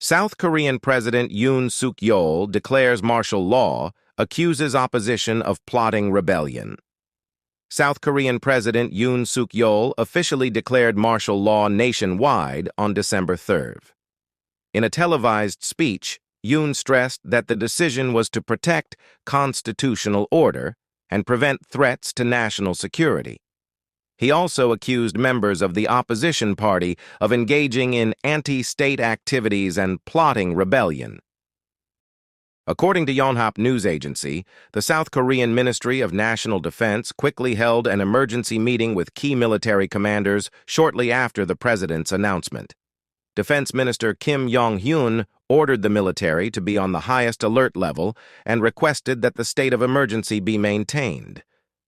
South Korean President Yoon Suk-yeol declares martial law, accuses opposition of plotting rebellion. South Korean President Yoon Suk-yeol officially declared martial law nationwide on December 3rd. In a televised speech, Yoon stressed that the decision was to protect constitutional order and prevent threats to national security. He also accused members of the opposition party of engaging in anti-state activities and plotting rebellion. According to Yonhap news agency, the South Korean Ministry of National Defense quickly held an emergency meeting with key military commanders shortly after the president's announcement. Defense Minister Kim Yong-hyun ordered the military to be on the highest alert level and requested that the state of emergency be maintained.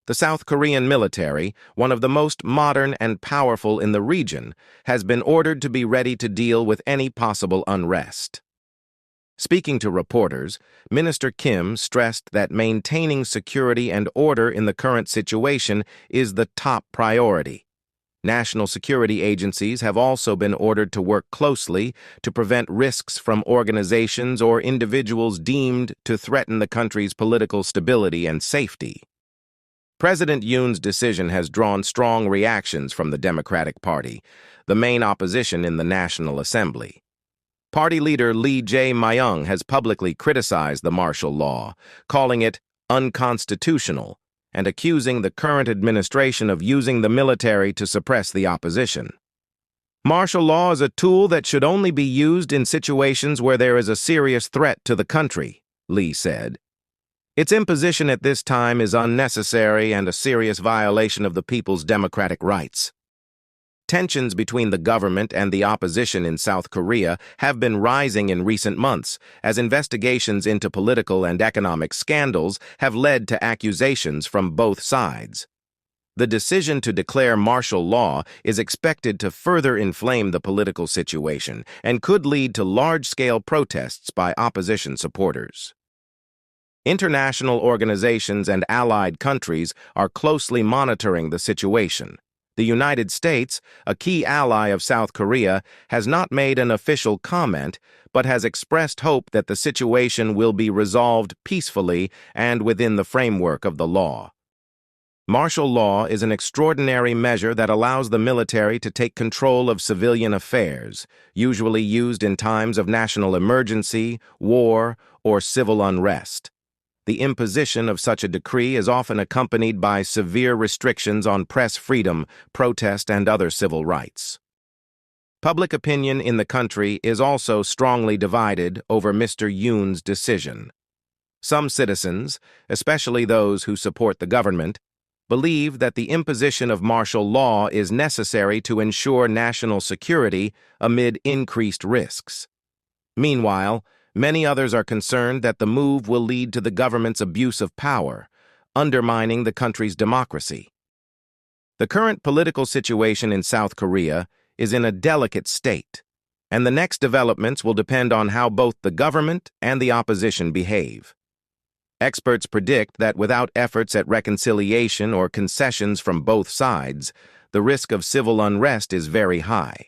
The South Korean military, one of the most modern and powerful in the region, has been ordered to be ready to deal with any possible unrest. Speaking to reporters, Minister Kim stressed that maintaining security and order in the current situation is the top priority. National security agencies have also been ordered to work closely to prevent risks from organizations or individuals deemed to threaten the country's political stability and safety. President Yoon's decision has drawn strong reactions from the Democratic Party, the main opposition in the National Assembly. Party leader Lee Jae-myung has publicly criticized the martial law, calling it unconstitutional and accusing the current administration of using the military to suppress the opposition. Martial law is a tool that should only be used in situations where there is a serious threat to the country, Lee said. Its imposition at this time is unnecessary and a serious violation of the people's democratic rights. Tensions between the government and the opposition in South Korea have been rising in recent months as investigations into political and economic scandals have led to accusations from both sides. The decision to declare martial law is expected to further inflame the political situation and could lead to large-scale protests by opposition supporters. International organizations and allied countries are closely monitoring the situation. The United States, a key ally of South Korea, has not made an official comment, but has expressed hope that the situation will be resolved peacefully and within the framework of the law. Martial law is an extraordinary measure that allows the military to take control of civilian affairs, usually used in times of national emergency, war, or civil unrest. The imposition of such a decree is often accompanied by severe restrictions on press freedom, protest, and other civil rights. Public opinion in the country is also strongly divided over Mr. Yoon's decision. Some citizens, especially those who support the government, believe that the imposition of martial law is necessary to ensure national security amid increased risks. Meanwhile, many others are concerned that the move will lead to the government's abuse of power, undermining the country's democracy. The current political situation in South Korea is in a delicate state, and the next developments will depend on how both the government and the opposition behave. Experts predict that without efforts at reconciliation or concessions from both sides, the risk of civil unrest is very high.